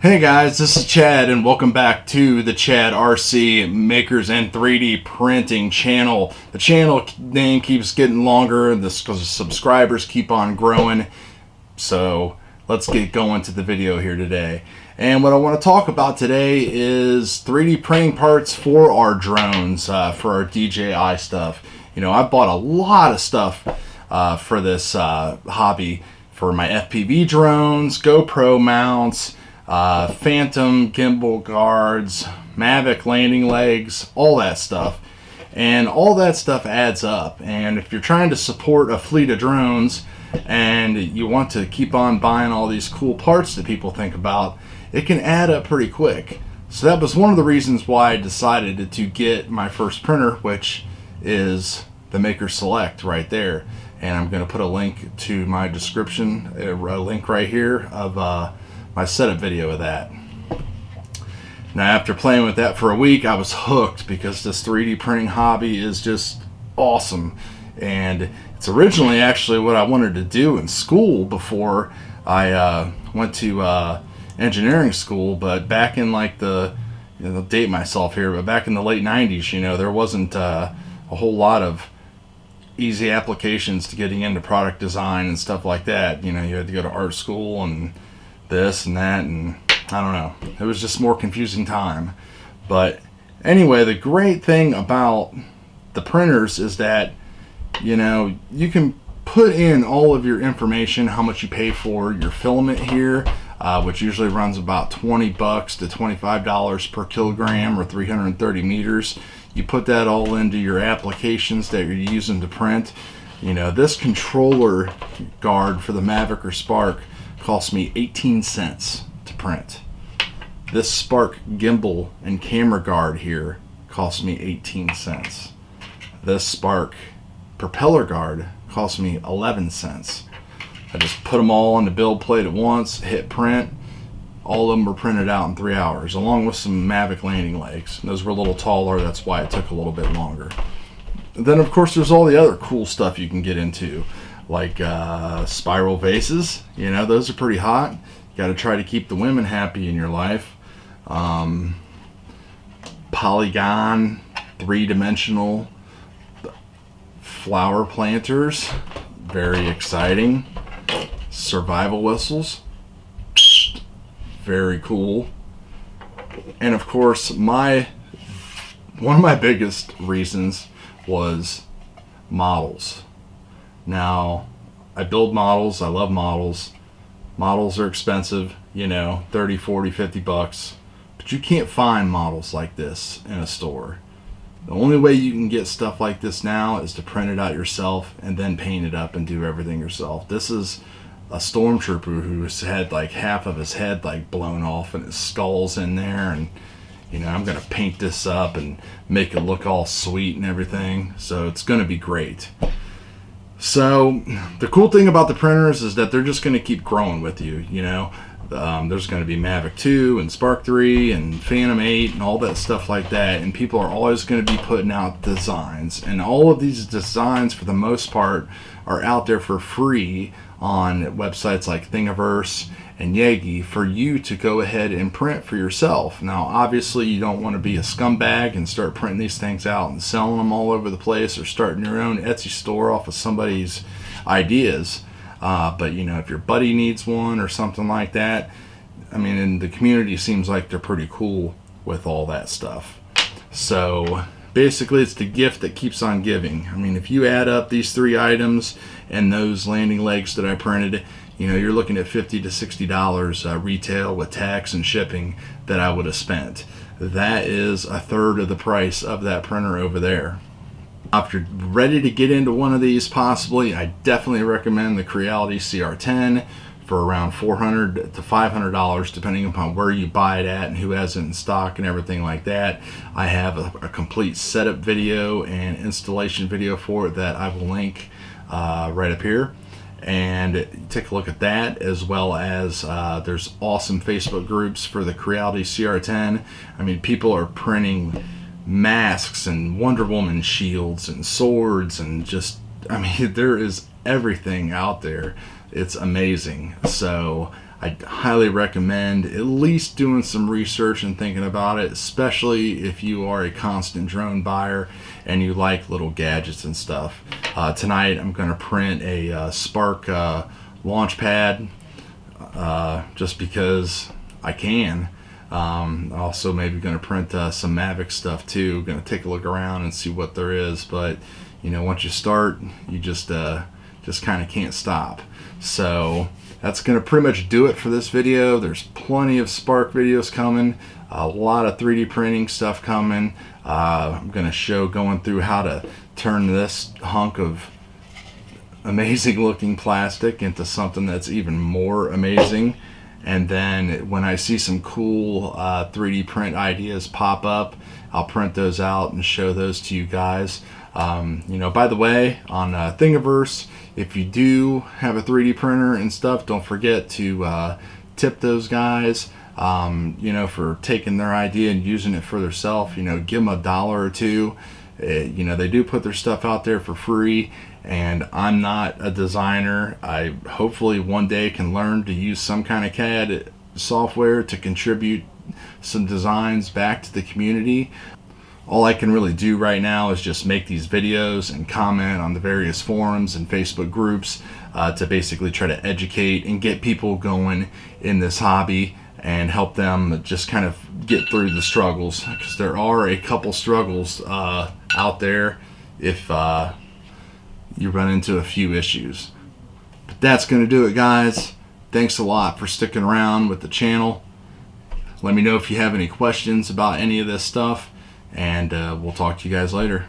Hey guys, this is Chad and welcome back to the Chad RC Makers and 3D Printing channel. The channel name keeps getting longer because the subscribers keep on growing. So let's get going to the video here today. And what I want to talk about today is 3D printing parts for our drones, for our DJI stuff. You know, I bought a lot of stuff for this hobby for my FPV drones, GoPro mounts, Phantom gimbal guards, Mavic landing legs, all that stuff. And all that stuff adds up. And if you're trying to support a fleet of drones and you want to keep on buying all these cool parts that people think about, it can add up pretty quick. So that was one of the reasons why I decided to get my first printer, which is the Maker Select right there. And I'm going to put a link to my description, a link right here of my setup video of that. Now after playing with that for a week, I was hooked because this 3D printing hobby is just awesome. And it's originally actually what I wanted to do in school before I went to engineering school, but back in like the, I'll date myself here, but back in the late 90s, you know, there wasn't a whole lot of easy applications to getting into product design and stuff like that. You know, you had to go to art school and this and that, and I don't know, it was just more confusing time. But anyway, the great thing about the printers is that, you know, you can put in all of your information, how much you pay for your filament here, which usually runs about 20 bucks to $25 per kilogram or 330 meters. You put that all into your applications that you're using to print. You know, this controller guard for the Mavic or Spark cost me 18 cents to print. This Spark gimbal and camera guard here cost me 18 cents. This Spark propeller guard cost me 11 cents. I just put them all on the build plate at once, hit print. All of them were printed out in 3 hours, along with some Mavic landing legs. Those were a little taller, that's why it took a little bit longer. And then of course there's all the other cool stuff you can get into, like spiral vases. You know, those are pretty hot. You got to try to keep the women happy in your life. Polygon, three-dimensional flower planters, very exciting. Survival whistles, very cool. And of course, one of my biggest reasons was models. Now, I build models, I love models. Models are expensive, you know, 30, 40, 50 bucks. But you can't find models like this in a store. The only way you can get stuff like this now is to print it out yourself and then paint it up and do everything yourself. This is a stormtrooper who's had like half of his head like blown off and his skull's in there, and you know, I'm gonna paint this up and make it look all sweet and everything. So it's gonna be great. So the cool thing about the printers is that they're just going to keep growing with you. You know, there's going to be Mavic 2 and SPARK-3 and Phantom 8 and all that stuff like that, and people are always going to be putting out designs, and all of these designs for the most part are out there for free on websites like Thingiverse and Yagi for you to go ahead and print for yourself. Now obviously you don't want to be a scumbag and start printing these things out and selling them all over the place, or starting your own Etsy store off of somebody's ideas. But you know, if your buddy needs one or something like that, I mean, and the community seems like they're pretty cool with all that stuff. So basically it's the gift that keeps on giving. I mean, if you add up these 3 items and those landing legs that I printed, you know, you're looking at $50 to $60 retail with tax and shipping that I would have spent. That is a third of the price of that printer over there. If you're ready to get into one of these, possibly, I definitely recommend the Creality CR10 for around $400 to $500, depending upon where you buy it at and who has it in stock and everything like that. I have a complete setup video and installation video for it that I will link right up here. And take a look at that, as well as there's awesome Facebook groups for the Creality CR10. I mean, people are printing masks and Wonder Woman shields and swords, and just, I mean, there is everything out there. It's amazing. So I highly recommend at least doing some research and thinking about it, especially if you are a constant drone buyer and you like little gadgets and stuff. Tonight I'm going to print a Spark launch pad just because I can. Also maybe going to print some Mavic stuff too. Going to take a look around and see what there is, but you know, once you start, you just kind of can't stop. So that's going to pretty much do it for this video. There's plenty of Spark videos coming, a lot of 3D printing stuff coming. I'm going to show going through how to turn this hunk of amazing looking plastic into something that's even more amazing. And then when I see some cool 3D print ideas pop up, I'll print those out and show those to you guys. You know, by the way, on Thingiverse, if you do have a 3D printer and stuff, don't forget to tip those guys, you know, for taking their idea and using it for themselves. You know, give them $1 or $2. You know, they do put their stuff out there for free, and I'm not a designer. I hopefully one day can learn to use some kind of CAD software to contribute some designs back to the community. All I can really do right now is just make these videos and comment on the various forums and Facebook groups to basically try to educate and get people going in this hobby and help them just kind of get through the struggles, because there are a couple struggles out there if you run into a few issues. But that's going to do it, guys. Thanks a lot for sticking around with the channel. Let me know if you have any questions about any of this stuff, and we'll talk to you guys later.